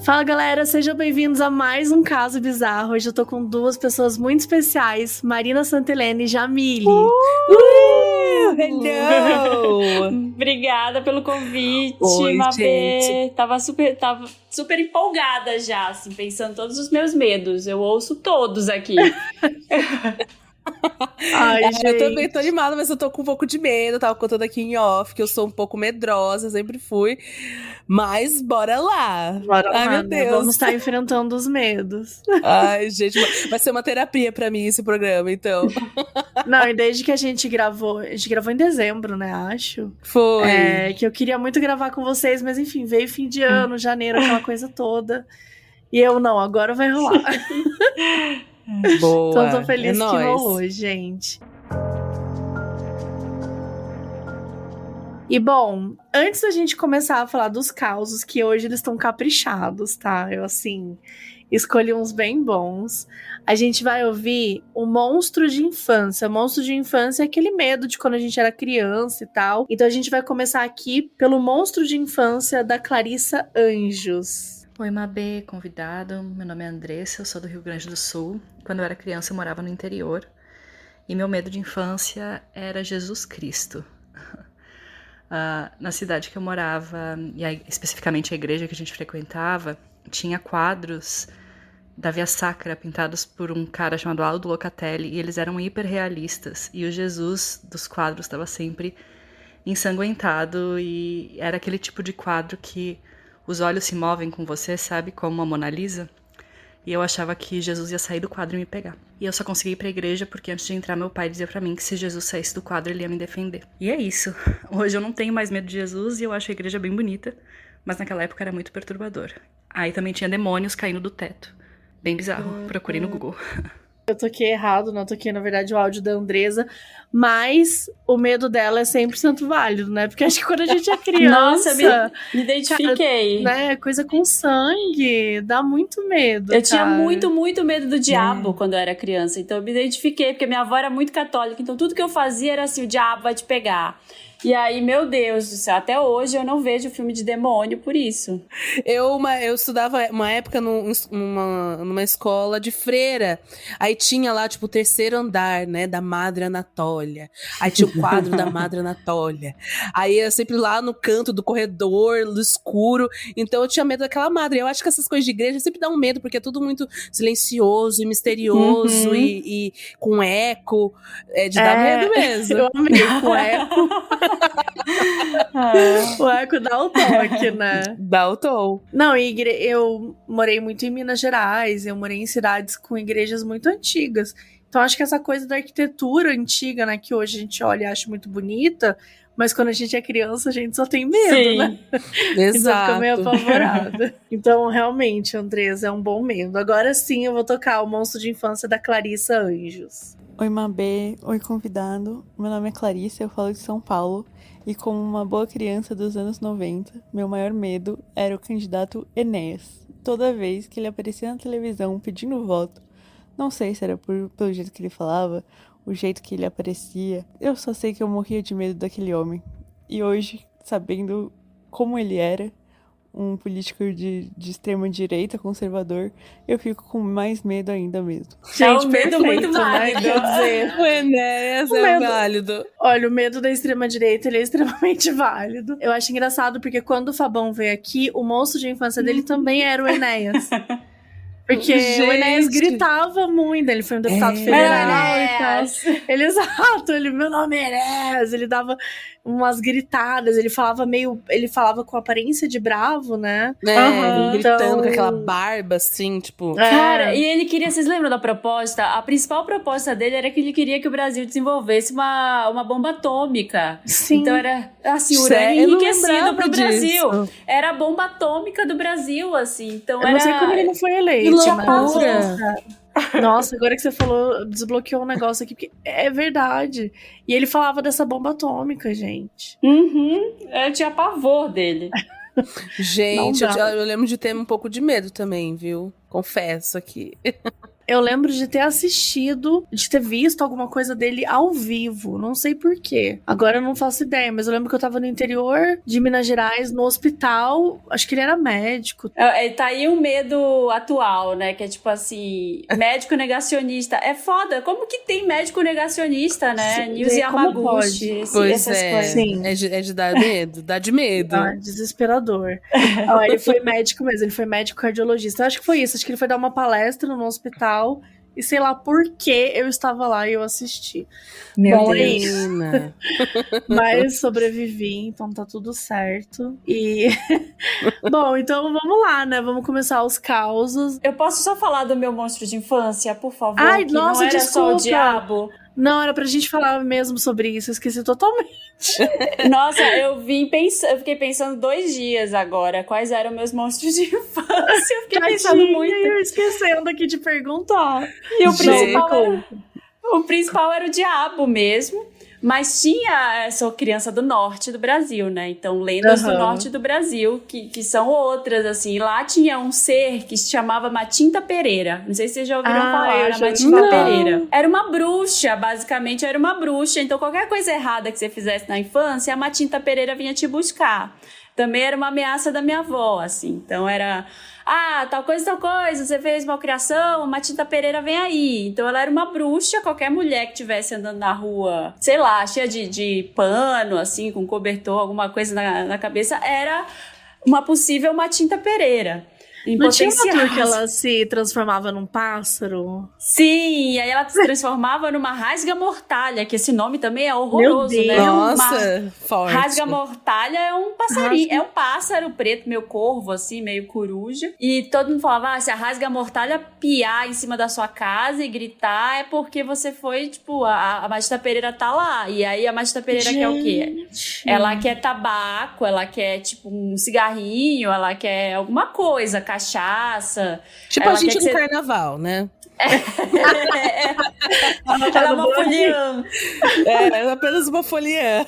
Fala galera, sejam bem-vindos a mais um Caso Bizarro. Hoje eu tô com duas pessoas muito especiais, Marina Santelena e Jamile. Hello! Obrigada pelo convite, Oi, Mabê. gente. Tava super empolgada já, assim, pensando em todos os meus medos. Eu ouço todos aqui. Ai, gente. Eu também tô animada, mas eu tô com um pouco de medo. Tava contando aqui em off que eu sou um pouco medrosa, sempre fui. Mas bora lá. Bora Ai, lá, meu né? Deus. Vamos estar enfrentando os medos. Ai, gente, vai ser uma terapia pra mim esse programa, então. Não, e desde que a gente gravou em dezembro, né, acho. Foi. Que eu queria muito gravar com vocês, mas enfim, veio fim de ano, janeiro, aquela coisa toda. E eu não, agora vai rolar. Boa. Então tô feliz que nóis. rolou, gente. E bom, antes da gente começar a falar dos causos, que hoje eles estão caprichados, tá? Eu, assim, escolhi uns bem bons. A gente vai ouvir o monstro de infância. O monstro de infância é aquele medo de quando a gente era criança e tal. Então a gente vai começar aqui pelo monstro de infância da Clarissa Anjos. Oi, Mabê, convidado. Meu nome é Andressa, eu sou do Rio Grande do Sul. Quando eu era criança, eu morava no interior. E meu medo de infância era Jesus Cristo. Na cidade que eu morava, e especificamente a igreja que a gente frequentava, tinha quadros da Via Sacra pintados por um cara chamado Aldo Locatelli, e eles eram hiperrealistas. E o Jesus dos quadros estava sempre ensanguentado, e era aquele tipo de quadro que os olhos se movem com você, sabe? Como a Mona Lisa. E eu achava que Jesus ia sair do quadro e me pegar. E eu só consegui ir pra igreja porque antes de entrar meu pai dizia pra mim que se Jesus saísse do quadro ele ia me defender. E é isso. Hoje eu não tenho mais medo de Jesus e eu acho a igreja bem bonita. Mas naquela época era muito perturbador. Aí também tinha demônios caindo do teto. Bem bizarro. Procurei no Google. Eu toquei errado, não toquei, na verdade, o áudio da Andresa, mas o medo dela é 100% válido, né? Porque acho que quando a gente é criança... Nossa, me identifiquei. Cara, né? Coisa com sangue, dá muito medo, Eu tinha cara. muito medo do diabo quando eu era criança, então eu me identifiquei, porque minha avó era muito católica, então tudo que eu fazia era assim, o diabo vai te pegar. E aí, meu Deus do céu, até hoje eu não vejo filme de demônio por isso. Eu estudava uma época numa escola de freira. Aí tinha lá, tipo, o terceiro andar, né, da Madre Anatólia. Aí tinha o quadro da Madre Anatólia. Aí eu sempre lá no canto do corredor, no escuro. Então eu tinha medo daquela madre. Eu acho que essas coisas de igreja sempre dão medo, porque é tudo muito silencioso e misterioso e com eco. É de dar medo mesmo. Eu amei com eco. O eco dá o toque, né? Dá o tom. Não, eu morei muito em Minas Gerais, eu morei em cidades com igrejas muito antigas. Então acho que essa coisa da arquitetura antiga, né, que hoje a gente olha e acha muito bonita, mas quando a gente é criança a gente só tem medo, Sim. né? Exato. Então fica meio apavorada. Então realmente, Andresa, é um bom medo. Agora sim eu vou tocar o monstro de infância da Clarissa Anjos. Oi, Mabê. Oi, convidado. Meu nome é Clarissa, eu falo de São Paulo. E como uma boa criança dos anos 90, meu maior medo era o candidato Enéas. Toda vez que ele aparecia na televisão pedindo voto, não sei se era pelo jeito que ele falava, o jeito que ele aparecia, eu só sei que eu morria de medo daquele homem. E hoje, sabendo como ele era, um político de extrema direita, conservador, eu fico com mais medo ainda mesmo. É um Gente, medo muito perfeito, né? válido. Quer dizer, O Enéas é válido. olha, o medo da extrema-direita, ele é extremamente válido. Eu acho engraçado porque quando o Fabão veio aqui, o monstro de infância dele também era o Enéas. Porque o Enéas gritava muito, ele foi um deputado federal e tal. Ele, exato, meu nome é Enéas, ele dava umas gritadas, ele falava com aparência de bravo, né? Gritando com aquela barba, assim, tipo... Cara, e ele queria, vocês lembram da proposta? A principal proposta dele era que ele queria que o Brasil desenvolvesse uma bomba atômica. Sim. Então era, assim, urânio enriquecido pro Brasil. Era a bomba atômica do Brasil, assim. Então eu não sei como ele não foi eleito. loucura. Nossa, agora que você falou, desbloqueou um negócio aqui, porque é verdade. E ele falava dessa bomba atômica, gente. Eu tinha pavor dele. Gente, eu lembro de ter um pouco de medo também, viu? Confesso aqui. Eu lembro de ter assistido, de ter visto alguma coisa dele ao vivo. Não sei porquê. Agora eu não faço ideia, mas eu lembro que eu tava no interior de Minas Gerais, no hospital. Acho que ele era médico. Tá aí um medo atual, né? Que é tipo assim, médico negacionista. É foda. Como que tem médico negacionista, né? Nilce Yamaguchi. Pois essas é. coisas. Sim. É de dar medo. Dá de medo. Ah, desesperador. Ele foi médico mesmo, ele foi médico cardiologista. Eu acho que foi isso, acho que ele foi dar uma palestra no hospital e sei lá por que eu estava lá e eu assisti. Meu Bom, Deus. é isso. Menina. Mas sobrevivi, então tá tudo certo. E bom, então vamos lá, né? Vamos começar os causos. Eu posso só falar do meu monstro de infância, por favor? Ai, que nossa, não era só o desculpa. diabo. Não, era pra gente falar mesmo sobre isso, eu esqueci totalmente. Nossa, eu fiquei pensando 2 dias agora quais eram meus monstros de infância. Eu fiquei pensando Tadinha, muito. eu esquecendo aqui de perguntar. E o Não, principal era o diabo mesmo. Mas tinha, sou criança do norte do Brasil, né? Então, lendas do norte do Brasil, que são outras, assim. Lá tinha um ser que se chamava Matinta Pereira. Não sei se vocês já ouviram falar, era Matinta Pereira. Era uma bruxa, basicamente era uma bruxa. Então, qualquer coisa errada que você fizesse na infância, a Matinta Pereira vinha te buscar. Também era uma ameaça da minha avó, assim. Então, era... tal coisa, você fez malcriação, a Matinta Pereira vem aí. Então ela era uma bruxa, qualquer mulher que estivesse andando na rua, sei lá, cheia de pano, assim, com cobertor, alguma coisa na cabeça, era uma possível Matinta Pereira. Não tinha uma tour que ela se transformava num pássaro? Sim, aí ela se transformava numa rasga-mortalha, que esse nome também é horroroso, Meu Deus. né? Nossa, forte. Rasga-mortalha é um passarinho, é um pássaro preto, meio corvo, assim, meio coruja. E todo mundo falava, se a rasga-mortalha piar em cima da sua casa e gritar, é porque você foi, tipo, a Matinta Pereira tá lá. E aí a Matinta Pereira quer o quê? Ela quer tabaco, ela quer, tipo, um cigarrinho, ela quer alguma coisa, cachaça. Tipo a gente no carnaval, né? Ela é uma foliã. É apenas uma folhinha.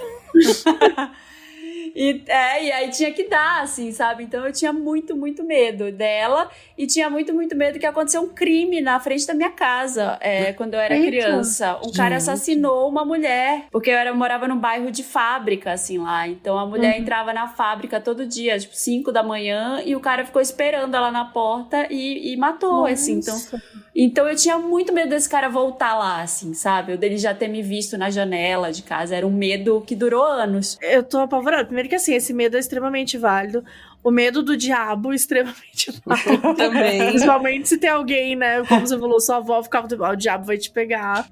E aí tinha que dar, assim, sabe? Então eu tinha muito, muito medo dela e tinha muito, muito medo que aconteceu um crime na frente da minha casa quando eu era criança. Um cara assassinou uma mulher, porque eu morava num bairro de fábrica, assim, lá. Então a mulher entrava na fábrica todo dia, tipo, 5 da manhã, e o cara ficou esperando ela na porta e matou, assim. Então eu tinha muito medo desse cara voltar lá, assim, sabe? Dele já ter me visto na janela de casa. Era um medo que durou anos. Eu tô apavorada. Primeiro que assim, esse medo é extremamente válido. O medo do diabo, extremamente válido. Também. Principalmente se tem alguém, né? Como você falou, sua avó ficava, o diabo vai te pegar.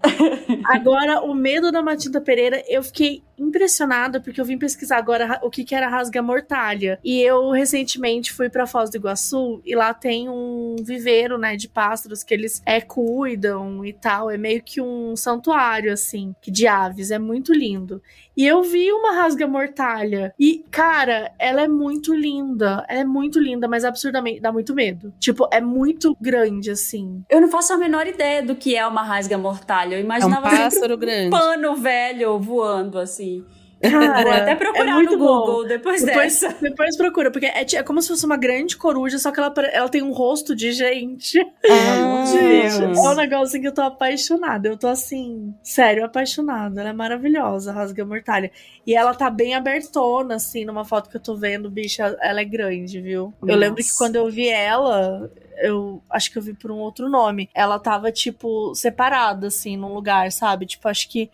Agora, o medo da Matinta Pereira, eu fiquei impressionada, porque eu vim pesquisar agora o que era rasga-mortalha. E eu, recentemente, fui pra Foz do Iguaçu, e lá tem um viveiro, né, de pássaros que eles cuidam e tal. É meio que um santuário, assim, de aves. É muito lindo. E eu vi uma rasga-mortalha. E, cara, ela é muito linda. Ela é muito linda, mas absurdamente dá muito medo. Tipo, é muito grande, assim. Eu não faço a menor ideia do que é uma rasga-mortalha. Eu imaginava pássaro grande. Pano velho voando, assim. Cara, vou até procurar no Google depois dessa. Depois procura, porque é como se fosse uma grande coruja, só que ela tem um rosto de gente. Deus. É um negócio assim que eu tô apaixonada. Eu tô assim, sério, apaixonada. Ela é maravilhosa, a rasga-mortalha. E ela tá bem abertona, assim, numa foto que eu tô vendo, bicha, ela é grande, viu? Nossa. Eu lembro que quando eu vi ela, eu acho que eu vi por um outro nome. Ela tava, tipo, separada, assim, num lugar, sabe? Tipo, acho que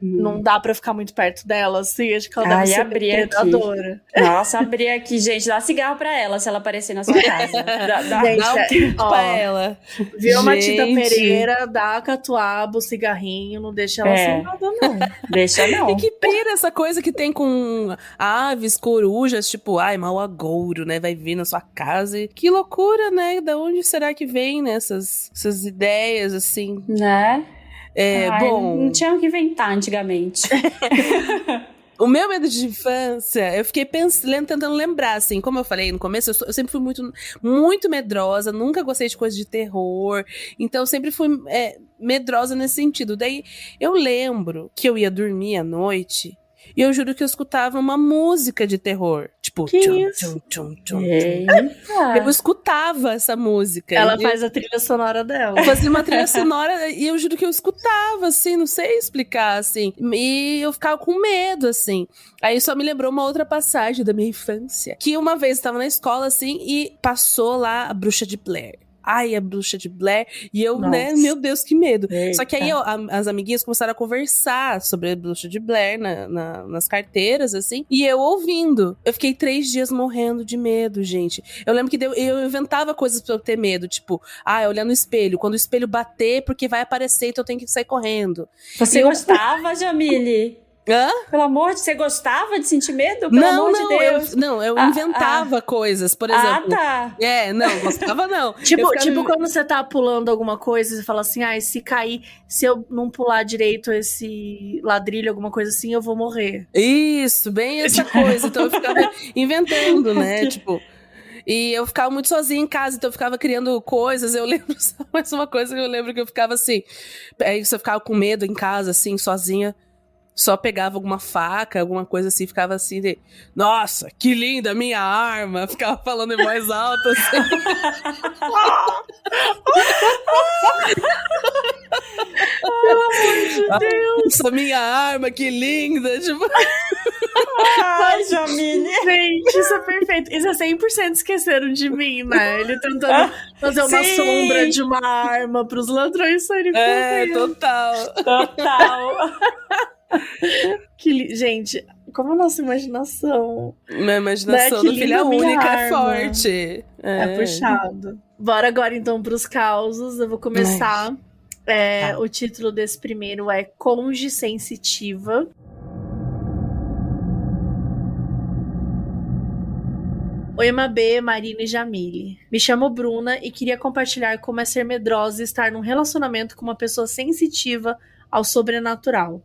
não dá pra ficar muito perto dela, assim. Acho que ela deve ser predadora. Nossa, abri aqui, gente. Dá cigarro pra ela se ela aparecer na sua casa. Dá um tempo pra ela. Viu a Matinta Pereira, dá catuaba, o cigarrinho, não deixa ela sem nada, não. Deixa não. E que pira essa coisa que tem com aves, corujas, tipo, mau agouro, né? Vai vir na sua casa. E que loucura, né? Da onde será que vem, né? Essas ideias, assim. Né? Bom... Não tinha o que inventar antigamente. O meu medo de infância, eu fiquei tentando lembrar, assim, como eu falei no começo, eu sempre fui muito, muito medrosa, nunca gostei de coisa de terror, então eu sempre fui medrosa nesse sentido. Daí eu lembro que eu ia dormir à noite e eu juro que eu escutava uma música de terror. Tipo, Que tchum, isso? tchum, tchum, tchum. Eita. Eu escutava essa música. Ela E faz a trilha sonora dela. eu fazia uma trilha sonora e eu juro que eu escutava, assim, não sei explicar, assim. E eu ficava com medo, assim. Aí só me lembrou uma outra passagem da minha infância. Que uma vez eu estava na escola, assim, e passou lá a Bruxa de Blair. Ai, a Bruxa de Blair. E eu, né, Nossa. meu Deus, que medo. Eita. Só que aí as amiguinhas começaram a conversar sobre a Bruxa de Blair nas carteiras, assim. E eu ouvindo. Eu fiquei 3 dias morrendo de medo, gente. Eu lembro que eu inventava coisas pra eu ter medo. Tipo, olhar no espelho. Quando o espelho bater, porque vai aparecer, então eu tenho que sair correndo. Você gostava, Jamile? Hã? Pelo amor de você gostava de sentir medo? Pelo amor de Deus. Eu inventava coisas, por exemplo. Tá. Não, gostava não. Tipo, Eu ficava- tipo quando você tá pulando alguma coisa, você fala assim, se cair, se eu não pular direito esse ladrilho, alguma coisa assim, eu vou morrer. Isso, bem essa coisa. Então eu ficava inventando, né? Tipo. E eu ficava muito sozinha em casa, então eu ficava criando coisas. Eu lembro só mais uma coisa que eu lembro que eu ficava assim. Aí você ficava com medo em casa, assim, sozinha. Só pegava alguma faca, alguma coisa assim, ficava assim de... Nossa, que linda minha arma! Ficava falando em voz alta, assim. Pelo amor de Deus! Nossa, minha arma, que linda! Tipo... Ai, Jamile. Gente, isso é perfeito. Isso é 100% esqueceram de mim, né? Ele tentando fazer uma Sim. sombra de uma arma pros ladrões saírem correndo. Total. Total. Gente, como a nossa imaginação Minha imaginação Né, da que filha linda minha única é arma. forte. é puxado. Bora agora então pros causos. Eu vou começar. Tá. O título desse primeiro é Conge Sensitiva. Oi, Mabê, Marina e Jamile. Me chamo Bruna e queria compartilhar como é ser medrosa e estar num relacionamento com uma pessoa sensitiva ao sobrenatural.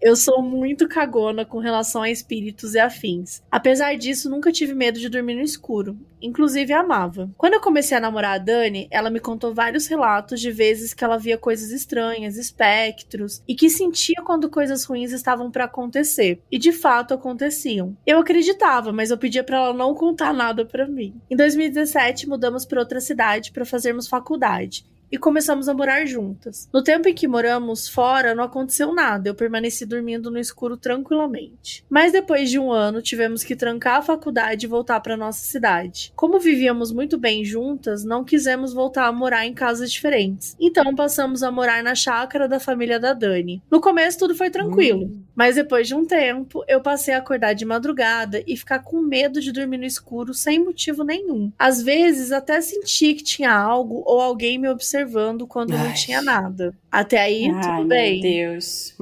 Eu sou muito cagona com relação a espíritos e afins. Apesar disso, nunca tive medo de dormir no escuro. Inclusive, amava. Quando eu comecei a namorar a Dani, ela me contou vários relatos de vezes que ela via coisas estranhas, espectros, e que sentia quando coisas ruins estavam pra acontecer. E de fato aconteciam. Eu acreditava, mas eu pedia pra ela não contar nada pra mim. Em 2017, mudamos pra outra cidade pra fazermos faculdade. E começamos a morar juntas. No tempo em que moramos fora, não aconteceu nada. Eu permaneci dormindo no escuro tranquilamente. Mas depois de 1 ano, tivemos que trancar a faculdade e voltar para nossa cidade. Como vivíamos muito bem juntas, não quisemos voltar a morar em casas diferentes. Então passamos a morar na chácara da família da Dani. No começo tudo foi tranquilo, mas depois de um tempo, eu passei a acordar de madrugada e ficar com medo de dormir no escuro sem motivo nenhum. Às vezes até senti que tinha algo ou alguém me observando quando não tinha nada. Até aí, tudo bem. Meu Deus.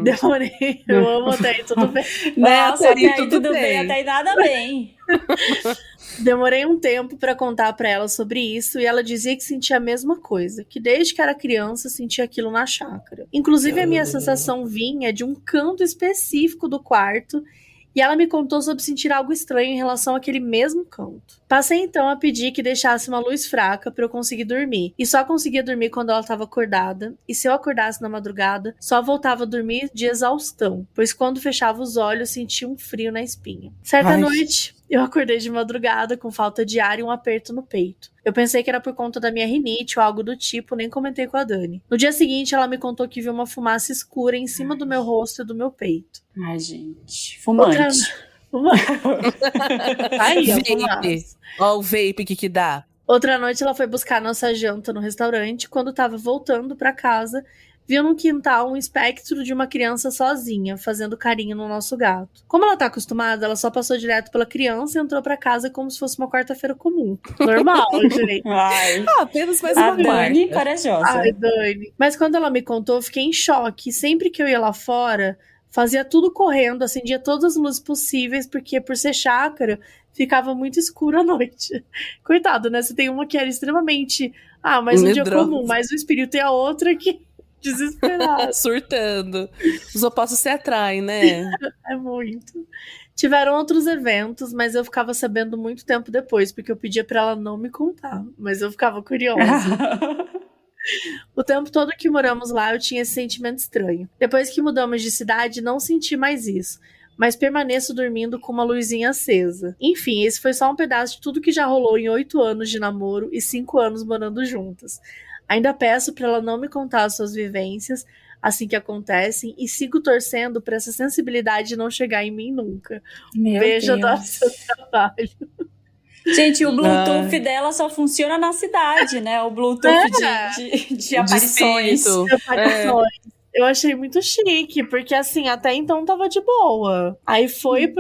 Demorei. Eu amo até aí, tudo bem. Nossa, até aí até aí tudo bem. Até aí nada bem. Demorei um tempo pra contar pra ela sobre isso e ela dizia que sentia a mesma coisa, que desde que era criança sentia aquilo na chácara. Inclusive a minha sensação vinha de um canto específico do quarto e ela me contou sobre sentir algo estranho em relação àquele mesmo canto. Passei então a pedir que deixasse uma luz fraca para eu conseguir dormir. E só conseguia dormir quando ela estava acordada. E se eu acordasse na madrugada, só voltava a dormir de exaustão, pois quando fechava os olhos sentia um frio na espinha. Certa noite, eu acordei de madrugada com falta de ar e um aperto no peito. Eu pensei que era por conta da minha rinite ou algo do tipo, nem comentei com a Dani. No dia seguinte, ela me contou que viu uma fumaça escura em cima do meu rosto e do meu peito. Ai, gente. Fumante. Aí, Vape. Ó o vape que dá. Outra noite ela foi buscar nossa janta no restaurante. Quando tava voltando pra casa, viu no quintal um espectro de uma criança sozinha, fazendo carinho no nosso gato. Como ela tá acostumada, ela só passou direto pela criança e entrou pra casa como se fosse uma quarta-feira comum. Normal, gente. Ai. Apenas mais A uma Dani, quarta. corajosa. Ai, Dani. Mas quando ela me contou, eu fiquei em choque. Sempre que eu ia lá fora, fazia tudo correndo, acendia todas as luzes possíveis, porque por ser chácara, ficava muito escuro à noite. Coitado, né? Você tem uma que era extremamente... mas um dia Medrosa. comum, mas o espírito é a outra que... Desesperada. Surtando. Os opostos se atraem, né? É muito. Tiveram outros eventos, mas eu ficava sabendo muito tempo depois, porque eu pedia pra ela não me contar. Mas eu ficava curiosa. O tempo todo que moramos lá, eu tinha esse sentimento estranho. Depois que mudamos de cidade, não senti mais isso. Mas permaneço dormindo com uma luzinha acesa. Enfim, esse foi só um pedaço de tudo que já rolou em 8 anos de namoro e 5 anos morando juntas. Ainda peço pra ela não me contar as suas vivências assim que acontecem e sigo torcendo pra essa sensibilidade não chegar em mim nunca. Meu Beijo, Deus. adoro seu trabalho. Gente, o Bluetooth dela só funciona na cidade, né? O Bluetooth de aparições. espírito. Aparições. Eu achei muito chique, porque assim, até então tava de boa. Aí foi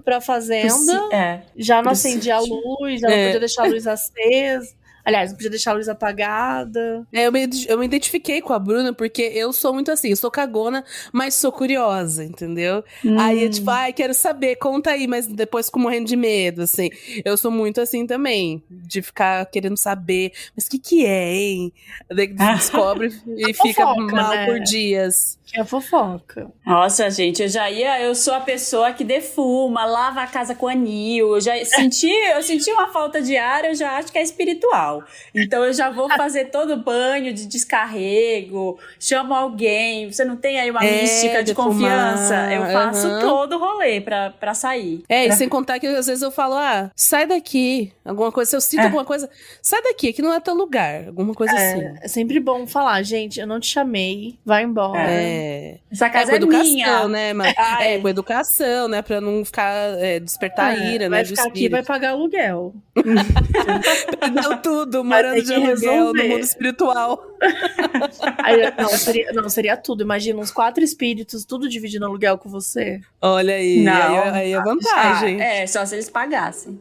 pra fazenda, já não acendia a luz, já não podia deixar a luz acesa. Aliás, não podia deixar a luz apagada. Eu me identifiquei com a Bruna, porque eu sou muito assim, eu sou cagona, mas sou curiosa, entendeu? Aí, tipo, quero saber, conta aí, mas depois fico morrendo de medo, assim. Eu sou muito assim também, de ficar querendo saber, mas o que é, hein? Daí descobre e fica fofoca, mal né? por dias. Que é fofoca. Nossa, gente, eu sou a pessoa que defuma, lava a casa com anil. Eu senti uma falta de ar, eu já acho que é espiritual. Então eu já vou fazer todo o banho de descarrego, chamo alguém. Você não tem aí uma mística de defumar, confiança? Eu faço todo o rolê pra sair. E sem contar que às vezes eu falo, sai daqui, alguma coisa, se eu sinto alguma coisa, sai daqui, aqui não é teu lugar, alguma coisa assim. É sempre bom falar, gente, eu não te chamei, vai embora. Essa casa com é educação, minha. né? Mas, com educação, né? Pra não ficar, despertar a ira, vai né? ficar aqui, vai pagar aluguel. Perdeu tudo, morando de aluguel no mundo espiritual. Não, seria tudo. Imagina uns 4 espíritos, tudo dividindo aluguel com você. Olha aí, Não. aí é vantagem. Só se eles pagassem.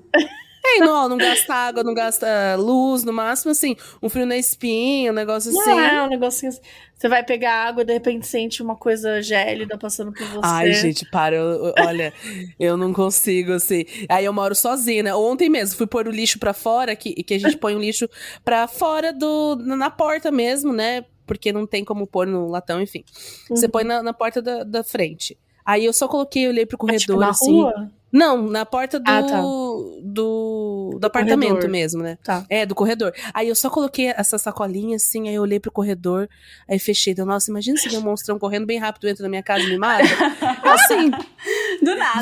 Não gasta água, não gasta luz, no máximo, assim, um frio na espinha, um negócio assim. Não, é um negocinho assim. Você vai pegar água e de repente sente uma coisa gélida passando por você. Ai, gente, para. Olha, eu não consigo, assim. Aí eu moro sozinha, né? Ontem mesmo, fui pôr o lixo pra fora, que a gente põe o lixo pra fora na porta mesmo, né? Porque não tem como pôr no latão, enfim. Você põe na porta da frente. Aí eu só olhei pro corredor, tipo, na assim. rua? Não, na porta do apartamento corredor mesmo, né? Tá. Do corredor. Aí eu só coloquei essa sacolinha assim, aí eu olhei pro corredor, aí fechei. Então, nossa, imagina se vê um monstrão correndo bem rápido, entra na minha casa e me mata. Assim. Do nada.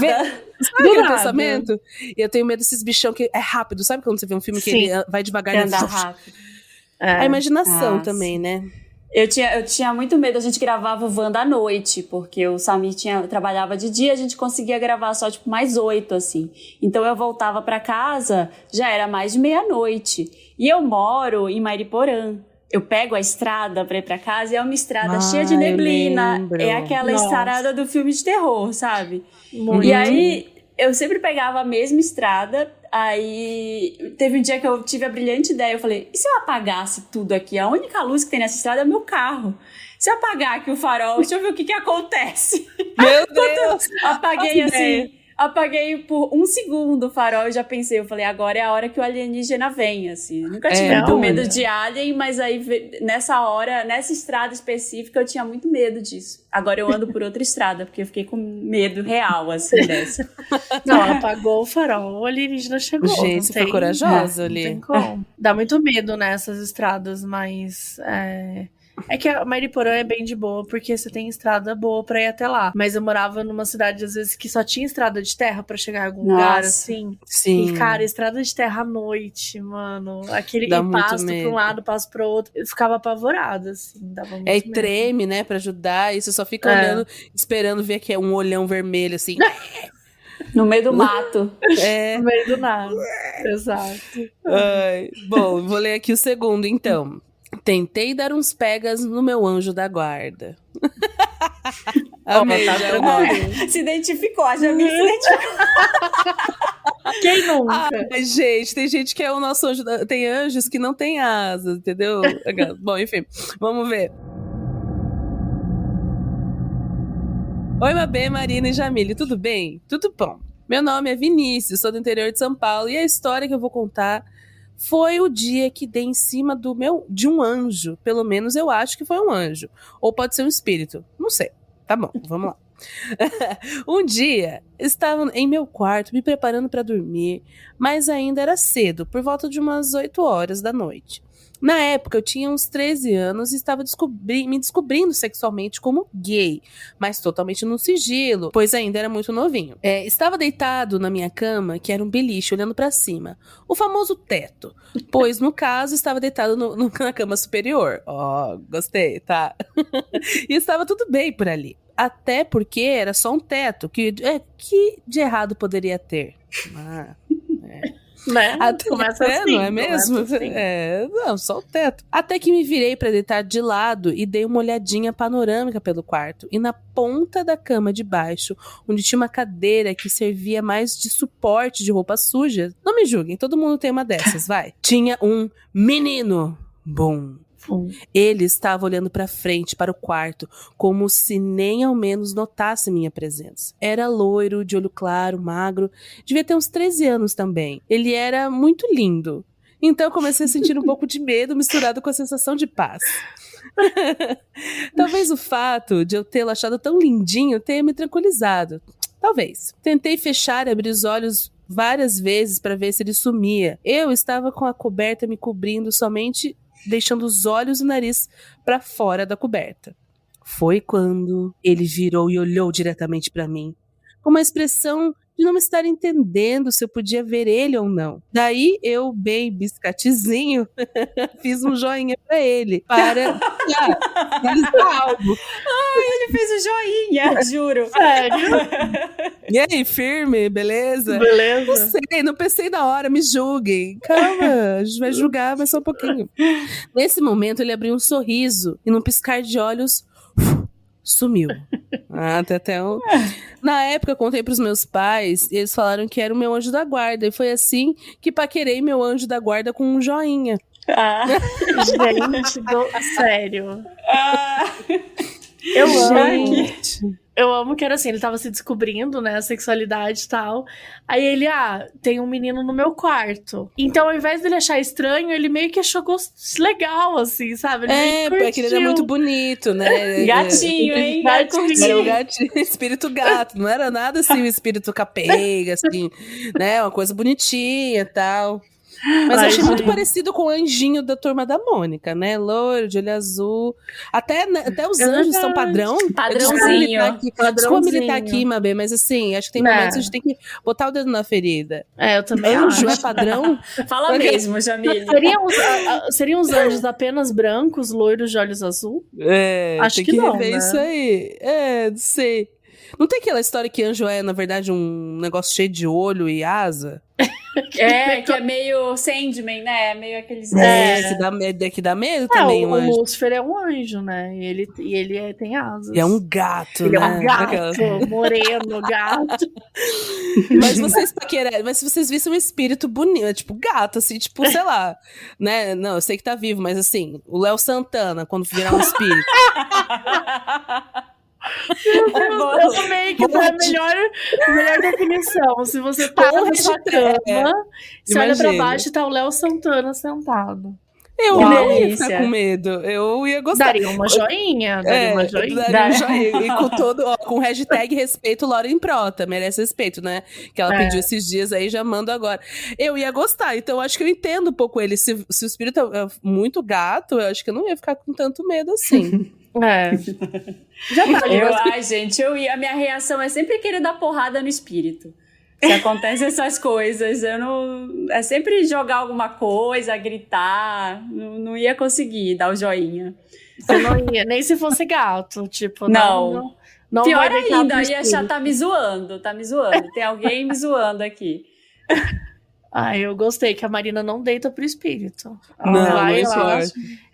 Sabe aquele pensamento? Eu tenho medo desses bichão que é rápido. Sabe quando você vê um filme que ele vai devagar e anda rápido? A imaginação também, né? Eu tinha muito medo, a gente gravava o Wanda à noite, porque o Samir trabalhava de dia, a gente conseguia gravar só, tipo, mais 8, assim. Então eu voltava pra casa, já era mais de meia-noite. E eu moro em Mariporã. Eu pego a estrada pra ir pra casa e é uma estrada cheia de neblina. É aquela estrada do filme de terror, sabe? Muito. E aí, eu sempre pegava a mesma estrada. Aí teve um dia que eu tive a brilhante ideia, eu falei, e se eu apagasse tudo aqui? A única luz que tem nessa estrada é o meu carro. Se eu apagar aqui o farol, deixa eu ver o que acontece. Meu Deus! Apaguei por 1 segundo o farol e já pensei, eu falei, agora é a hora que o alienígena vem, assim. Nunca tive muito medo de alien, mas aí nessa hora, nessa estrada específica, eu tinha muito medo disso. Agora eu ando por outra estrada, porque eu fiquei com medo real, assim, dessa. Não, apagou o farol, o alienígena chegou. Gente, você foi corajosa ali. Não tem como. Dá muito medo nessas estradas, mas... É que a Mariporã é bem de boa, porque você tem estrada boa pra ir até lá. Mas eu morava numa cidade, às vezes, que só tinha estrada de terra pra chegar em algum lugar, assim. Sim. E, cara, estrada de terra à noite, mano. Aquele Dá muito pasto medo. pra um lado, pasto pro outro. Eu ficava apavorada, assim. Dava muito E medo. treme, né, pra ajudar. E você só fica olhando, esperando ver que é um olhão vermelho, assim. No meio do mato. No meio do nada. Exato. Bom, vou ler aqui o segundo, então. Tentei dar uns pegas no meu anjo da guarda. Amei, Se identificou, a Jamile se identificou. Quem nunca? Ai, gente, tem gente que é o nosso anjo. Tem anjos que não têm asas, entendeu? Bom, enfim, vamos ver. Oi, Mabê, Marina e Jamile, tudo bem? Tudo bom. Meu nome é Vinícius, sou do interior de São Paulo e a história que eu vou contar foi o dia que dei em cima de um anjo. Pelo menos eu acho que foi um anjo. Ou pode ser um espírito. Não sei. Tá bom, vamos lá. Um dia, estava em meu quarto me preparando para dormir, mas ainda era cedo, por volta de umas 8 horas da noite. Na época, eu tinha uns 13 anos e estava me descobrindo sexualmente como gay, mas totalmente no sigilo, pois ainda era muito novinho. Estava deitado na minha cama, que era um beliche, olhando pra cima. O famoso teto, pois no caso estava deitado na cama superior. Ó, gostei, tá? E estava tudo bem por ali. Até porque era só um teto, que de errado poderia ter? Né? Até, Começa assim, não é mesmo? assim. Não, só o teto. Até que me virei pra deitar de lado e dei uma olhadinha panorâmica pelo quarto. E na ponta da cama de baixo, onde tinha uma cadeira que servia mais de suporte de roupa suja, não me julguem, todo mundo tem uma dessas, vai. Tinha um menino. Bom. Ele estava olhando pra frente, para o quarto, como se nem ao menos notasse minha presença. Era loiro, de olho claro, magro, devia ter uns 13 anos também. Ele era muito lindo. Então eu comecei a sentir um pouco de medo misturado com a sensação de paz. Talvez o fato de eu tê-lo achado tão lindinho tenha me tranquilizado. Talvez. Tentei fechar e abrir os olhos várias vezes para ver se ele sumia. Eu estava com a coberta me cobrindo somente, deixando os olhos e o nariz para fora da coberta. Foi quando ele virou e olhou diretamente para mim, com uma expressão de não me estar entendendo se eu podia ver ele ou não. Daí eu, bem biscatezinho, fiz um joinha para ele, para realizar algo. Ele fez o joinha, juro. Sério? E aí, firme, beleza? Beleza. Não sei, não pensei na hora, me julguem. Calma, a gente vai julgar, mas só um pouquinho. Nesse momento, ele abriu um sorriso e num piscar de olhos, sumiu. Até um... Na época, eu contei pros meus pais e eles falaram que era o meu anjo da guarda. E foi assim que paquerei meu anjo da guarda com um joinha. Gente, sério. Eu amo que era assim, ele tava se descobrindo, né, a sexualidade e tal. Aí ele, tem um menino no meu quarto. Então, ao invés dele achar estranho, ele meio que achou legal, assim, sabe? Ele porque ele era muito bonito, né? Gatinho, hein? Era um gatinho, espírito gato. Não era nada assim, um espírito capenga, assim, né? Uma coisa bonitinha e tal. Mas eu achei muito parecido com o anjinho da Turma da Mônica, né? Loiro, de olho azul. Até os anjos são padrão. Padrãozinho. Desculpa militar aqui, Mabê, mas assim, acho que tem momentos que a gente tem que botar o dedo na ferida. Eu também Anjo acho. é padrão? Fala mesmo, Jamile. Seriam os anjos apenas brancos, loiros de olhos azul? Acho que tem que não, rever né? isso aí. Não sei. Não tem aquela história que anjo é, na verdade, um negócio cheio de olho e asa? Que é meio Sandman, né? Meio aqueles... Que dá medo também, o anjo. Lúcifer é um anjo, né? E ele tem asas. E é um gato, ele né? É um gato, moreno, gato. Mas se vocês vissem um espírito bonito, tipo gato, assim, tipo, sei lá, né? Não, eu sei que tá vivo, mas assim, o Léo Santana, quando virar um espírito. Eu também que foi a melhor definição. Se você tá na sua cama, você olha pra baixo e tá o Léo Santana sentado. Eu não ia ficar com medo. Eu ia gostar. Daria uma joinha. Daria um joinha. E com hashtag respeito Lauren Prota. Merece respeito, né? Que ela pediu esses dias aí, já mando agora. Eu ia gostar. Então, acho que eu entendo um pouco ele. Se o espírito é muito gato, eu acho que eu não ia ficar com tanto medo assim. Já tá, gente, a minha reação é sempre querer dar porrada no espírito. Se acontecem essas coisas, é sempre jogar alguma coisa, gritar, não ia conseguir dar o joinha. Você não ia, nem se fosse gato, tipo, não Pior ainda, ia achar, tá me zoando, tem alguém me zoando aqui. Eu gostei que a Marina não deita pro espírito. Ela vai lá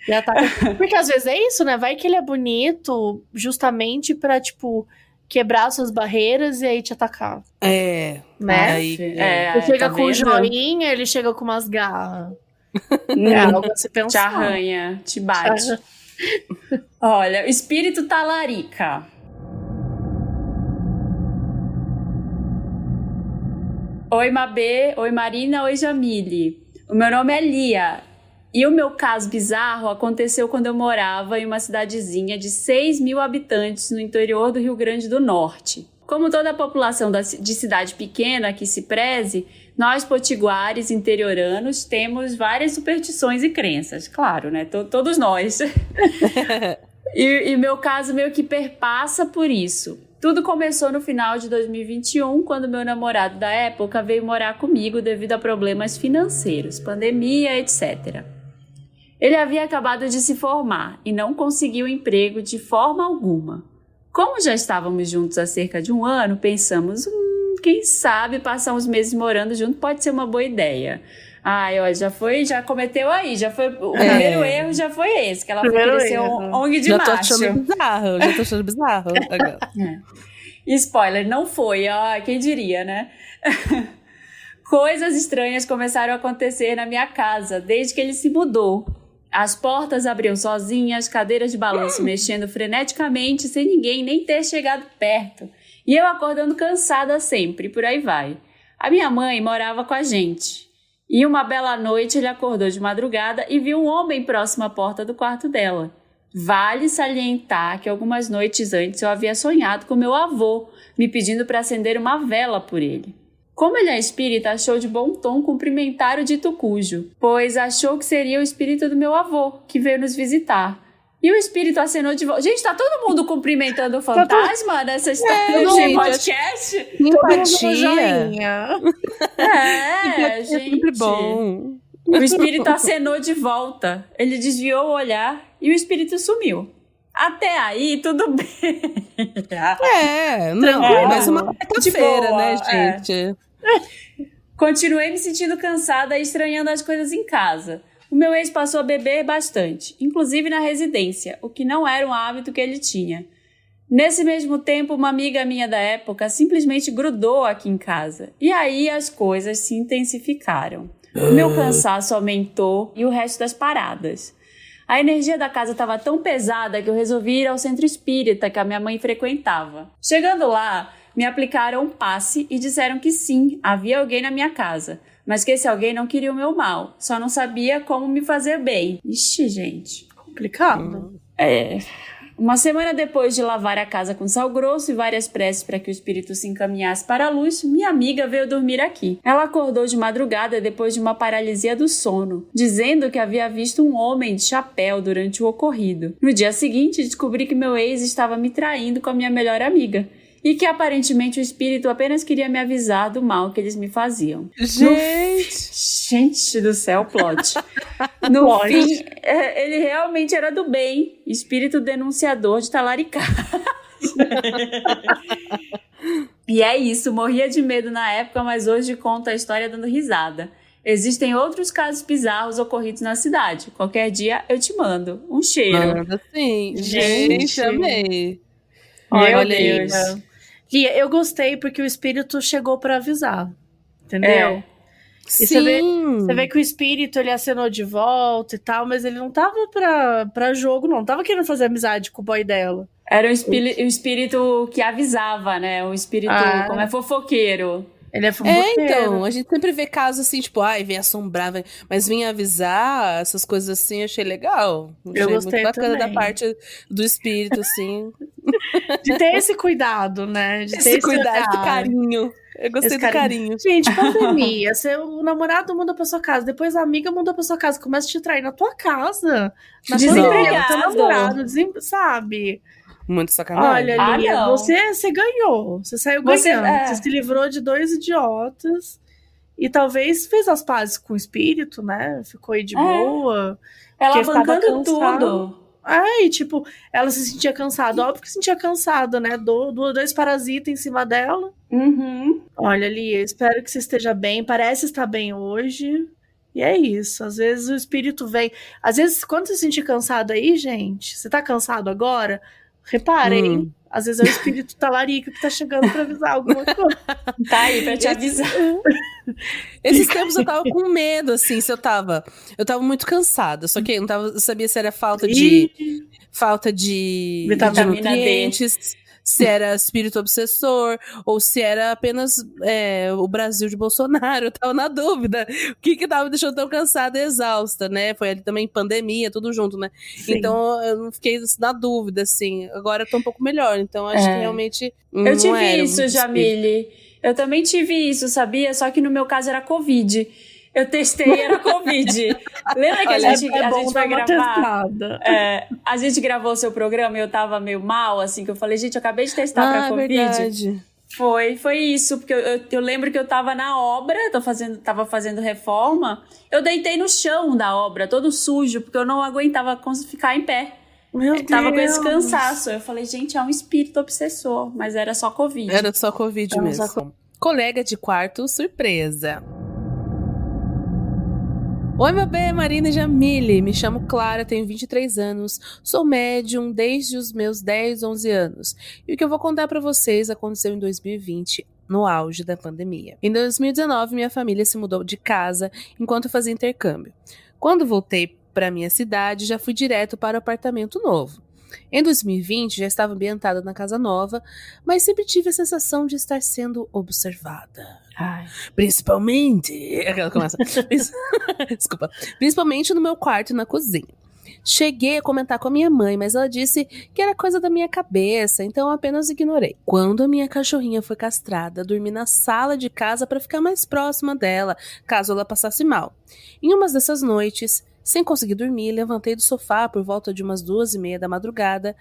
e ataca. Porque às vezes é isso, né? Vai que ele é bonito justamente pra, tipo, quebrar suas barreiras e aí te atacar. Né? Ele chega com o joinha, ele chega com umas garras. Algo a se pensar. Te arranha, te bate. Olha, o espírito talarica. Oi, Mabê. Oi, Marina. Oi, Jamile. O meu nome é Lia. E o meu caso bizarro aconteceu quando eu morava em uma cidadezinha de 6.000 habitantes no interior do Rio Grande do Norte. Como toda a população de cidade pequena que se preze, nós potiguares interioranos temos várias superstições e crenças. Claro, né? Todos nós. E meu caso meio que perpassa por isso. Tudo começou no final de 2021, quando meu namorado da época veio morar comigo devido a problemas financeiros, pandemia, etc. Ele havia acabado de se formar e não conseguiu emprego de forma alguma. Como já estávamos juntos há cerca de 1 ano, pensamos, quem sabe passar uns meses morando junto pode ser uma boa ideia. Ai, olha, já cometeu aí, o primeiro erro já foi esse, que ela foi querer ser ONG de macho. Já tô achando bizarro. Spoiler, não foi, quem diria, né? Coisas estranhas começaram a acontecer na minha casa, desde que ele se mudou. As portas abriam sozinhas, cadeiras de balanço mexendo freneticamente, sem ninguém nem ter chegado perto. E eu acordando cansada sempre, por aí vai. A minha mãe morava com a gente. E uma bela noite ele acordou de madrugada e viu um homem próximo à porta do quarto dela. Vale salientar que algumas noites antes eu havia sonhado com meu avô, me pedindo para acender uma vela por ele. Como ele é espírita, achou de bom tom cumprimentar o dito cujo, pois achou que seria o espírito do meu avô, que veio nos visitar. E o espírito acenou de volta. Gente, tá todo mundo cumprimentando o fantasma nessa história de podcast? Empatia. Gente. É sempre bom. O espírito acenou de volta. Ele desviou o olhar e o espírito sumiu. Até aí, tudo bem. Mais uma quarta-feira, né, gente? Continuei me sentindo cansada e estranhando as coisas em casa. O meu ex passou a beber bastante, inclusive na residência, o que não era um hábito que ele tinha. Nesse mesmo tempo, uma amiga minha da época simplesmente grudou aqui em casa. E aí as coisas se intensificaram. O meu cansaço aumentou e o resto das paradas. A energia da casa estava tão pesada que eu resolvi ir ao centro espírita que a minha mãe frequentava. Chegando lá, me aplicaram um passe e disseram que sim, havia alguém na minha casa, mas que esse alguém não queria o meu mal, só não sabia como me fazer bem. Ixi, gente. Complicado. Uma semana depois de lavar a casa com sal grosso e várias preces para que o espírito se encaminhasse para a luz, minha amiga veio dormir aqui. Ela acordou de madrugada depois de uma paralisia do sono, dizendo que havia visto um homem de chapéu durante o ocorrido. No dia seguinte, descobri que meu ex estava me traindo com a minha melhor amiga e que aparentemente o espírito apenas queria me avisar do mal que eles me faziam. Gente do céu, plot. No fim, ele realmente era do bem, espírito denunciador de talaricagem. E é isso, morria de medo na época, mas hoje conto a história dando risada. Existem outros casos bizarros ocorridos na cidade. Qualquer dia eu te mando. Um cheiro. Manda sim. Gente, amei. Meu Deus. Lia, eu gostei porque o espírito chegou pra avisar. Entendeu? E Sim. você vê que o espírito, ele acenou de volta e tal, mas ele não tava pra jogo, não. Tava querendo fazer amizade com o boy dela. Era o espírito que avisava, né? O espírito, como é fofoqueiro. Ele é fofoqueiro. Então, a gente sempre vê casos assim, tipo, vem assombrar, mas vem avisar, essas coisas assim, eu achei legal. Eu gostei muito bacana também. da parte do espírito, assim. De ter esse cuidado, né? De ter Esse cuidado, esse olhar. carinho. Eu gostei do carinho. Gente, pandemia. O namorado muda pra sua casa, depois a amiga muda pra sua casa, começa a te trair na tua casa. Na Desempregado. teu namorado, sabe? Muito sacanagem. Olha, Lia, não. você ganhou. Você saiu ganhando. Você se livrou de 2 idiotas. E talvez fez as pazes com o espírito, né? Ficou aí de boa. Ela porque ficava bancando cansada. tudo. E tipo, ela se sentia cansada. Óbvio que se sentia cansada, né? 2 parasitas em cima dela. Uhum. Olha, Lia, espero que você esteja bem. Parece estar bem hoje. E é isso. Às vezes o espírito vem. Às vezes, quando você se sentir cansado aí, gente, você tá cansado agora? Reparem. Às vezes é o espírito talarico que tá chegando pra avisar alguma coisa. Tá aí pra te avisar. Esses tempos eu tava com medo, assim, se eu tava muito cansada, só que eu sabia se era falta de Vitamina nutrientes, se era espírito obsessor, ou se era apenas o Brasil de Bolsonaro. Eu tava na dúvida. O que tava me deixando tão cansada e exausta, né? Foi ali também pandemia, tudo junto, né? Sim. Então eu não fiquei na dúvida, assim. Agora eu tô um pouco melhor, então acho que realmente não Eu tive era isso, muito Jamile. Eu também tive isso, sabia? Só que no meu caso era Covid. Eu testei e era Covid. Lembra que a gente foi gravar? A gente gravou o seu programa e eu tava meio mal, assim, que eu falei, gente, eu acabei de testar pra Covid. Verdade. Foi isso, porque eu lembro que eu tava na obra, tava fazendo reforma, eu deitei no chão da obra, todo sujo, porque eu não aguentava ficar em pé. Meu Deus. Tava com esse cansaço. Eu falei, gente, é um espírito obsessor, mas era só Covid. Era só Covid mesmo. Colega de quarto, surpresa. Oi, meu bem, Marina e Jamile. Me chamo Clara, tenho 23 anos, sou médium desde os meus 10, 11 anos. E o que eu vou contar pra vocês aconteceu em 2020, no auge da pandemia. Em 2019, minha família se mudou de casa enquanto eu fazia intercâmbio. Quando voltei pra minha cidade, já fui direto para o apartamento novo. Em 2020, já estava ambientada na casa nova, mas sempre tive a sensação de estar sendo observada. Ai. Principalmente... Aquela começa... Desculpa. Principalmente no meu quarto e na cozinha. Cheguei a comentar com a minha mãe, mas ela disse que era coisa da minha cabeça, então eu apenas ignorei. Quando a minha cachorrinha foi castrada, dormi na sala de casa para ficar mais próxima dela, caso ela passasse mal. Em uma dessas noites, sem conseguir dormir, levantei do sofá por volta de umas 2:30 da madrugada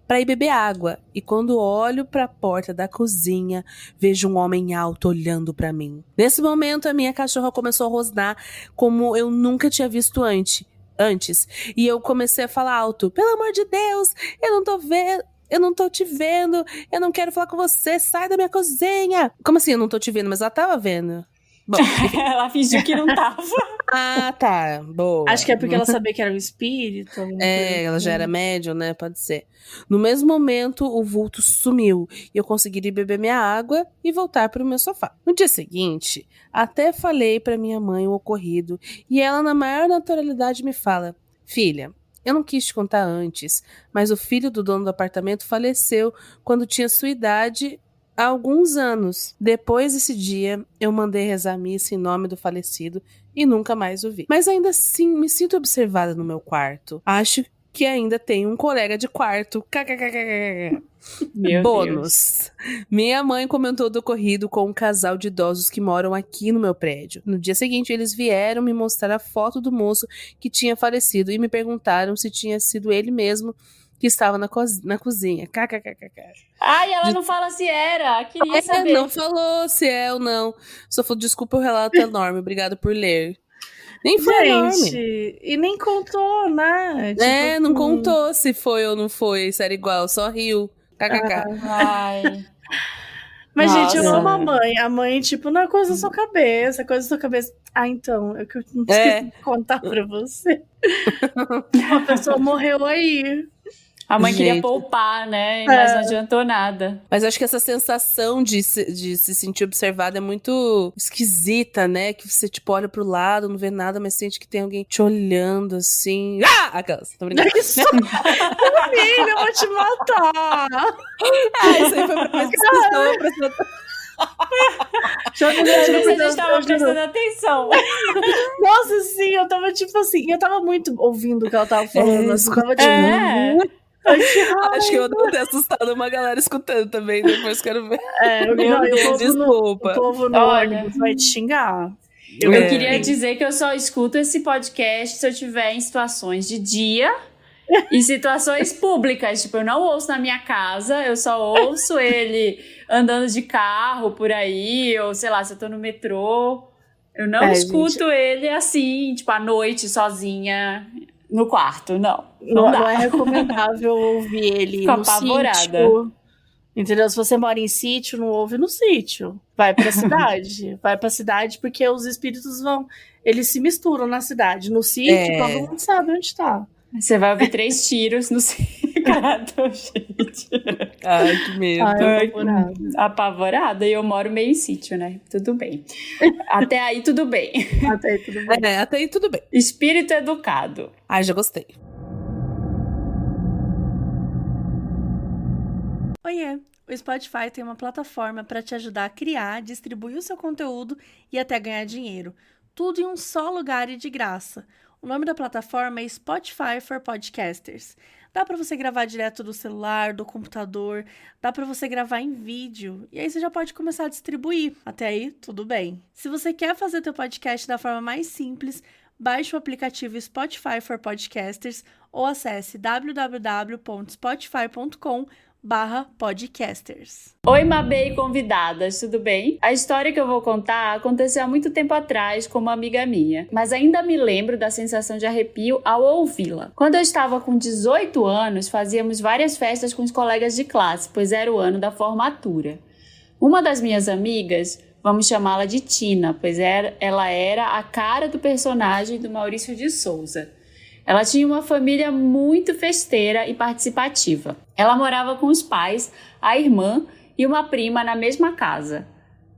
para ir beber água, e quando olho para a porta da cozinha, vejo um homem alto olhando para mim. Nesse momento, a minha cachorra começou a rosnar como eu nunca tinha visto antes, e eu comecei a falar alto: pelo amor de Deus, eu não tô te vendo, eu não quero falar com você, sai da minha cozinha. Como assim eu não tô te vendo? Mas ela tava vendo. Bom, ela fingiu que não tava. Ah, tá, boa. Acho que é porque ela sabia que era um espírito. Ela já era médium, né? Pode ser. No mesmo momento, o vulto sumiu e eu consegui ir beber minha água e voltar para o meu sofá. No dia seguinte, até falei para minha mãe o ocorrido e ela, na maior naturalidade, me fala: filha, eu não quis te contar antes, mas o filho do dono do apartamento faleceu quando tinha sua idade há alguns anos. Depois desse dia, eu mandei rezar a missa em nome do falecido e nunca mais o vi. Mas ainda assim, me sinto observada no meu quarto. Acho que ainda tenho um colega de quarto. Meu Bônus. Deus. Minha mãe comentou do ocorrido com um casal de idosos que moram aqui no meu prédio. No dia seguinte, eles vieram me mostrar a foto do moço que tinha falecido e me perguntaram se tinha sido ele mesmo que estava na cozinha. Ai, ela não fala se era. Queria saber. Não falou se é ou não. Só falou: desculpa, o relato é enorme. Obrigado por ler. Nem foi enorme. E nem contou, né? Tipo, não contou se foi ou não foi. Se era igual, só riu. Ai. Mas, gente, eu amo a mãe. A mãe, tipo, não é coisa da sua cabeça, é coisa da sua cabeça. Ah, então, é que eu não esqueci de contar pra você. Uma pessoa morreu aí. A mãe queria poupar, né? Mas não adiantou nada. Mas acho que essa sensação de se sentir observada é muito esquisita, né? Que você, tipo, olha pro lado, não vê nada, mas sente que tem alguém te olhando, assim. Ah! Aquelas, tô brincando. Menina, eu vou te matar! Isso aí foi pra mais que Deixa eu ver se a gente tava prestando atenção. Nossa, sim, eu tava tipo assim, eu tava muito ouvindo o que ela tava falando. Eu tava tipo, acho que eu vou ter assustado uma galera escutando também, depois quero ver. Desculpa. O povo no ônibus vai te xingar. Eu queria dizer que eu só escuto esse podcast se eu tiver em situações de dia e situações públicas. Tipo, eu não ouço na minha casa, eu só ouço ele andando de carro por aí, ou sei lá, se eu tô no metrô. Eu não escuto ele assim, tipo, à noite, sozinha, no quarto, não. Não é recomendável ouvir ele Fico no apavorada. sítio. Entendeu? Se você mora em sítio, não ouve no sítio. Vai pra cidade. Vai pra cidade porque os espíritos eles se misturam na cidade. No sítio, todo mundo sabe onde tá. Você vai ouvir 3 tiros no cigarro, gente. Ai, que medo. Apavorada. E eu moro meio em sítio, né? Tudo bem. Até aí, tudo bem. Até aí, tudo bem. Espírito educado. Ai, já gostei. Oiê! O Spotify tem uma plataforma para te ajudar a criar, distribuir o seu conteúdo e até ganhar dinheiro. Tudo em um só lugar e de graça. O nome da plataforma é Spotify for Podcasters. Dá para você gravar direto do celular, do computador, dá para você gravar em vídeo. E aí você já pode começar a distribuir. Até aí, tudo bem. Se você quer fazer teu podcast da forma mais simples, baixe o aplicativo Spotify for Podcasters ou acesse www.spotify.com/podcasters. Oi, Mabê e convidadas, tudo bem? A história que eu vou contar aconteceu há muito tempo atrás com uma amiga minha, mas ainda me lembro da sensação de arrepio ao ouvi-la. Quando eu estava com 18 anos, fazíamos várias festas com os colegas de classe, pois era o ano da formatura. Uma das minhas amigas, vamos chamá-la de Tina, pois ela era a cara do personagem do Maurício de Souza. Ela tinha uma família muito festeira e participativa. Ela morava com os pais, a irmã e uma prima na mesma casa.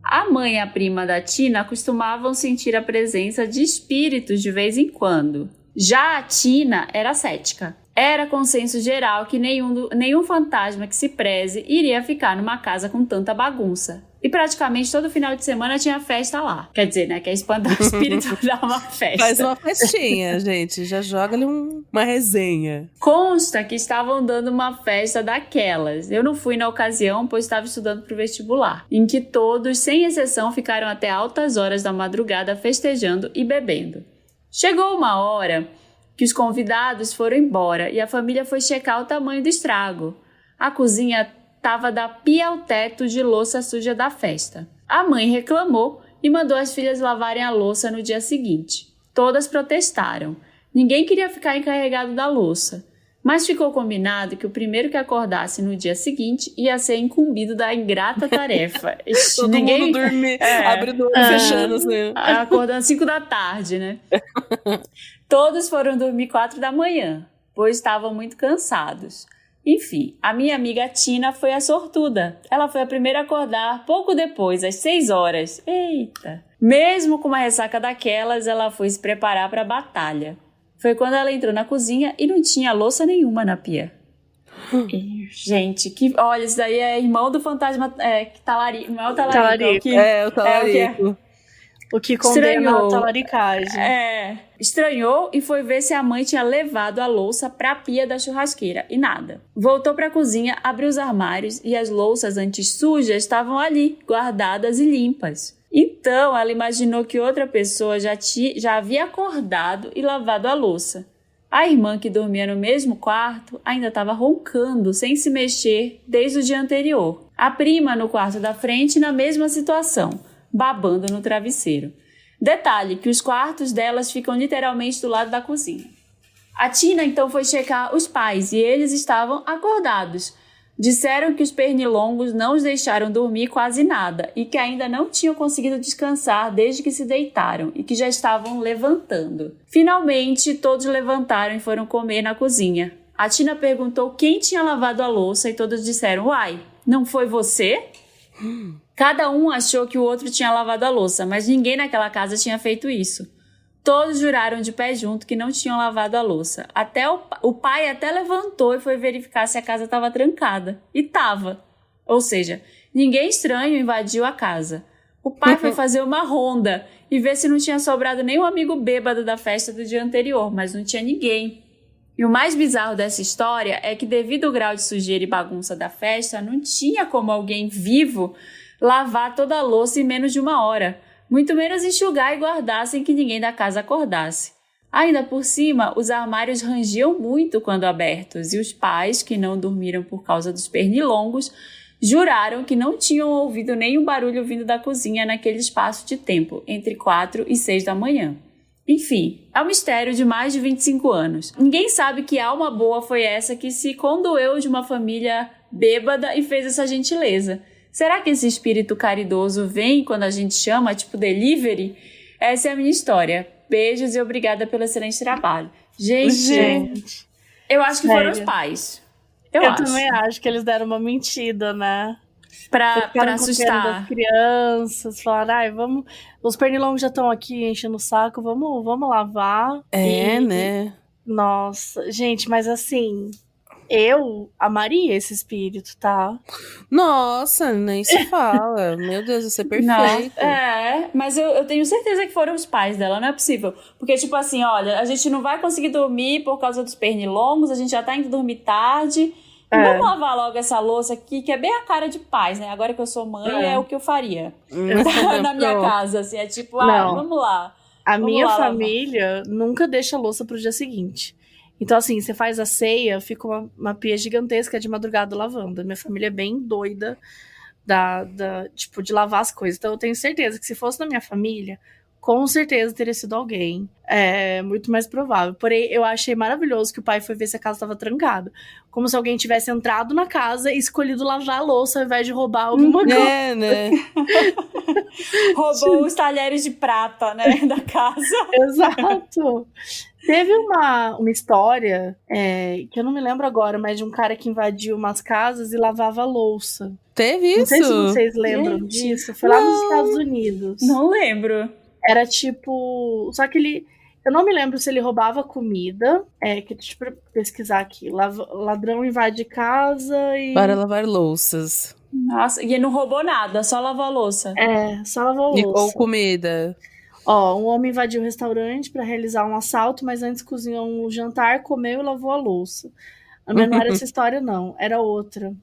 A mãe e a prima da Tina costumavam sentir a presença de espíritos de vez em quando. Já a Tina era cética. Era consenso geral que nenhum fantasma que se preze iria ficar numa casa com tanta bagunça. E praticamente todo final de semana tinha festa lá. Quer dizer, né? Quer espantar o espírito, dar uma festa. Faz uma festinha, gente. Já joga ali uma resenha. Consta que estavam dando uma festa daquelas. Eu não fui na ocasião, pois estava estudando para o vestibular. Em que todos, sem exceção, ficaram até altas horas da madrugada festejando e bebendo. Chegou uma hora que os convidados foram embora e a família foi checar o tamanho do estrago. A cozinha estava da pia ao teto de louça suja da festa. A mãe reclamou e mandou as filhas lavarem a louça no dia seguinte. Todas protestaram. Ninguém queria ficar encarregado da louça. Mas ficou combinado que o primeiro que acordasse no dia seguinte ia ser incumbido da ingrata tarefa. Todo mundo dormir, abrindo o olho e fechando. Assim. Acordando às 5 da tarde, né? Todos foram dormir 4 da manhã, pois estavam muito cansados. Enfim, a minha amiga Tina foi a sortuda. Ela foi a primeira a acordar pouco depois, às 6 horas. Eita! Mesmo com uma ressaca daquelas, ela foi se preparar para a batalha. Foi quando ela entrou na cozinha e não tinha louça nenhuma na pia. Gente, olha, isso daí é irmão do fantasma talarico. Não é o talarico. O talarico. O que condena a talaricagem. Estranhou e foi ver se a mãe tinha levado a louça para a pia da churrasqueira. E nada. Voltou para a cozinha, abriu os armários e as louças antes sujas estavam ali, guardadas e limpas. Então, ela imaginou que outra pessoa já havia acordado e lavado a louça. A irmã, que dormia no mesmo quarto, ainda estava roncando, sem se mexer, desde o dia anterior. A prima, no quarto da frente, na mesma situação, babando no travesseiro. Detalhe que os quartos delas ficam literalmente do lado da cozinha. A Tina, então, foi checar os pais e eles estavam acordados. Disseram que os pernilongos não os deixaram dormir quase nada e que ainda não tinham conseguido descansar desde que se deitaram e que já estavam levantando. Finalmente, todos levantaram e foram comer na cozinha. A Tina perguntou quem tinha lavado a louça e todos disseram: "Uai, não foi você?" Cada um achou que o outro tinha lavado a louça, mas ninguém naquela casa tinha feito isso. Todos juraram de pé junto que não tinham lavado a louça. Até o pai até levantou e foi verificar se a casa estava trancada. E estava. Ou seja, ninguém estranho invadiu a casa. O pai foi fazer uma ronda e ver se não tinha sobrado nenhum amigo bêbado da festa do dia anterior, mas não tinha ninguém. E o mais bizarro dessa história é que, devido ao grau de sujeira e bagunça da festa, não tinha como alguém vivo lavar toda a louça em menos de 1 hora. Muito menos enxugar e guardar sem que ninguém da casa acordasse. Ainda por cima, os armários rangiam muito quando abertos e os pais, que não dormiram por causa dos pernilongos, juraram que não tinham ouvido nenhum barulho vindo da cozinha naquele espaço de tempo, entre 4 e 6 da manhã. Enfim, é um mistério de mais de 25 anos. Ninguém sabe que alma boa foi essa que se condoeu de uma família bêbada e fez essa gentileza. Será que esse espírito caridoso vem quando a gente chama, tipo delivery? Essa é a minha história. Beijos e obrigada pelo excelente trabalho. Gente, eu acho que foram os pais. Eu acho. Também acho que eles deram uma mentira, né? Pra assustar as crianças, falaram, vamos, os pernilongos já estão aqui enchendo o saco, vamos lavar. Né? Nossa, gente, mas assim, Eu amaria esse espírito, tá? Nossa, nem se fala. Meu Deus, isso é perfeito. Mas eu tenho certeza que foram os pais dela, não é possível. Porque, tipo assim, olha, a gente não vai conseguir dormir por causa dos pernilongos, a gente já tá indo dormir tarde. Vamos lavar logo essa louça aqui, que é bem a cara de pais, né? Agora que eu sou mãe, é o que eu faria na minha casa, assim. É tipo, vamos lá. A minha família nunca deixa a louça pro dia seguinte. Então, assim, você faz a ceia, fica uma pia gigantesca de madrugada lavando. Minha família é bem doida tipo, de lavar as coisas. Então, eu tenho certeza que se fosse na minha família, com certeza teria sido alguém. É muito mais provável. Porém, eu achei maravilhoso que o pai foi ver se a casa estava trancada. Como se alguém tivesse entrado na casa e escolhido lavar a louça ao invés de roubar alguma coisa. Né? Roubou os talheres de prata, né, da casa. Exato. Teve uma história, que eu não me lembro agora, mas de um cara que invadiu umas casas e lavava a louça. Teve isso? Não sei se vocês lembram disso. Foi lá nos Estados Unidos. Não lembro. Era tipo... Só que eu não me lembro se ele roubava comida. Deixa eu pesquisar aqui. Ladrão invade casa e... Para lavar louças. Nossa, e ele não roubou nada, só lavou a louça. Só lavou a louça. Ou comida. Um homem invadiu o restaurante para realizar um assalto, mas antes cozinhou um jantar, comeu e lavou a louça. Mas não era essa história, não. Era outra.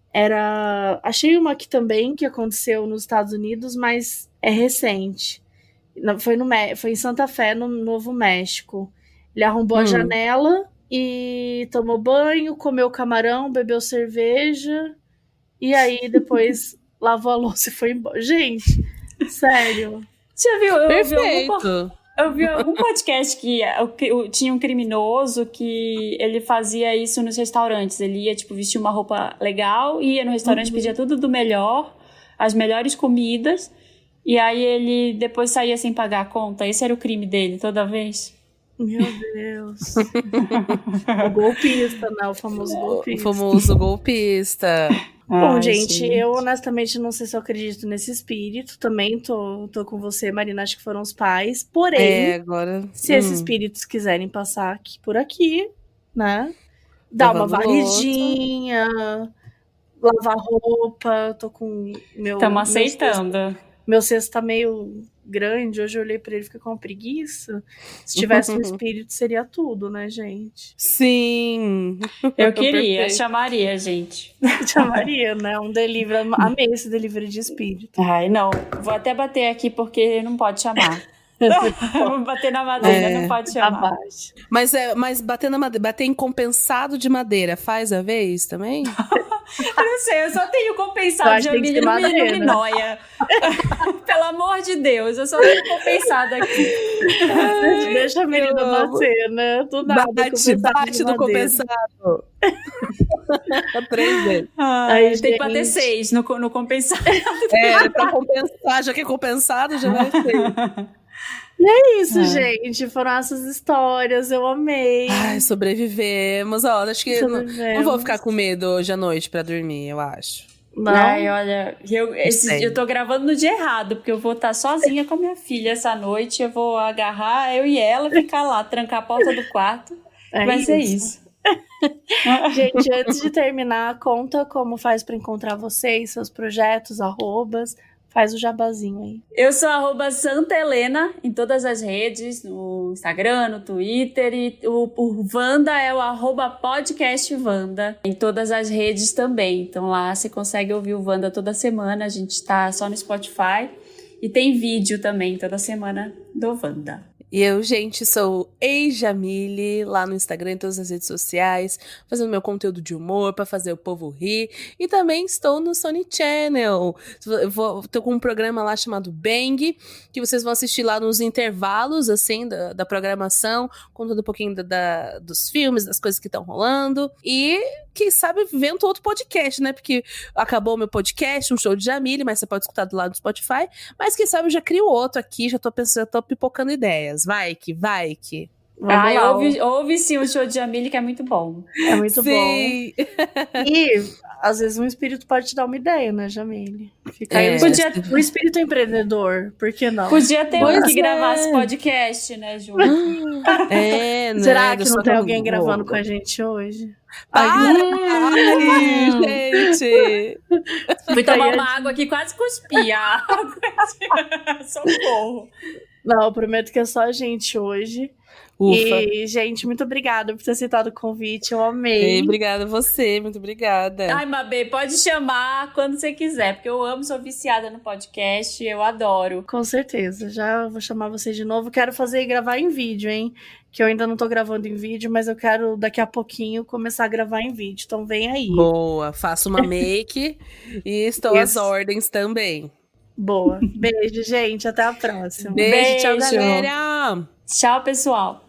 Achei uma aqui também, que aconteceu nos Estados Unidos, mas é recente. Foi em Santa Fé, no Novo México. Ele arrombou a janela e tomou banho, comeu camarão, bebeu cerveja. E aí, depois, lavou a louça e foi embora. Gente, sério. Você viu? Perfeito. Eu vi algum podcast que tinha um criminoso que ele fazia isso nos restaurantes. Ele ia, tipo, vestir uma roupa legal, ia no restaurante, pedia tudo do melhor, as melhores comidas, e aí ele depois saía sem pagar a conta. Esse era o crime dele, toda vez. Meu Deus. O golpista, né? O famoso golpista. O famoso golpista. Bom, gente, eu honestamente não sei se eu acredito nesse espírito. Também tô com você, Marina, acho que foram os pais. Porém, agora... se esses espíritos quiserem passar por aqui, né? Dar uma varridinha, lavar roupa, tô com meu... Estamos aceitando. Meu cesto tá meio grande, hoje eu olhei pra ele e fiquei com uma preguiça. Se tivesse um espírito, seria tudo, né, gente? Sim. Eu queria, chamaria, gente. Chamaria, né? Um delivery. Amei esse delivery de espírito. Ai, não. Vou até bater aqui porque não pode chamar. Vou bater na madeira, não pode chamar. Mas bater em compensado de madeira faz a vez também? Eu não sei, eu só tenho compensado de Jamile, não me noia. Pelo amor de Deus, eu só tenho compensado aqui. Deixa a menina bater, né? Do nada, bate no compensado. 3 vezes. Tem que bater 6 no compensado. Pra compensar, já que é compensado, já vai ser. E é isso, gente. Foram essas histórias. Eu amei. Ai, sobrevivemos. Acho que não vou ficar com medo hoje à noite pra dormir, eu acho. Não? Ai, olha, eu tô gravando no dia errado, porque eu vou estar sozinha com a minha filha essa noite. Eu vou agarrar eu e ela, ficar lá, trancar a porta do quarto. Vai ser isso. Gente, antes de terminar, conta como faz pra encontrar vocês, seus projetos, arrobas. Faz o jabazinho aí. Eu sou @Santa Helena em todas as redes, no Instagram, no Twitter, e o Wanda é o @podcastvanda em todas as redes também. Então lá você consegue ouvir o Wanda toda semana, a gente tá só no Spotify e tem vídeo também toda semana do Wanda. E eu, gente, sou Jamile lá no Instagram, em todas as redes sociais, fazendo meu conteúdo de humor pra fazer o povo rir. E também estou no Sony Channel. Tô com um programa lá chamado Bang, que vocês vão assistir lá nos intervalos, assim, da programação, contando um pouquinho dos filmes, das coisas que estão rolando. E, quem sabe, vendo outro podcast, né? Porque acabou o meu podcast, um show de Jamile, mas você pode escutar do lado do Spotify. Mas quem sabe eu já crio outro aqui, já tô pensando, tô pipocando ideias. Vai que. Ouve sim o show de Jamile, que é muito bom. É muito bom. E às vezes um espírito pode te dar uma ideia, né, Jamile? Fica aí Podia- o espírito empreendedor, por que não? Podia ter Pois um que é. gravasse podcast, né, Ju? É, né? Será que não Só tem que- alguém gravando com a gente hoje? Para! Ai, gente! Fui tomar uma água aqui, quase cuspi a água. Socorro. Não, eu prometo que é só a gente hoje. Ufa. E, gente, muito obrigada por ter aceitado o convite. Eu amei. Ei, obrigada a você, muito obrigada. Ai, Mabê, pode chamar quando você quiser, porque eu amo, sou viciada no podcast, eu adoro. Com certeza. Já vou chamar você de novo. Quero fazer e gravar em vídeo, hein? Que eu ainda não tô gravando em vídeo, mas eu quero daqui a pouquinho começar a gravar em vídeo. Então vem aí. Boa, faço uma make e estou às Isso. ordens também. Boa. Beijo, gente. Até a próxima. Beijo, tchau, Beijo. galera! Tchau, pessoal.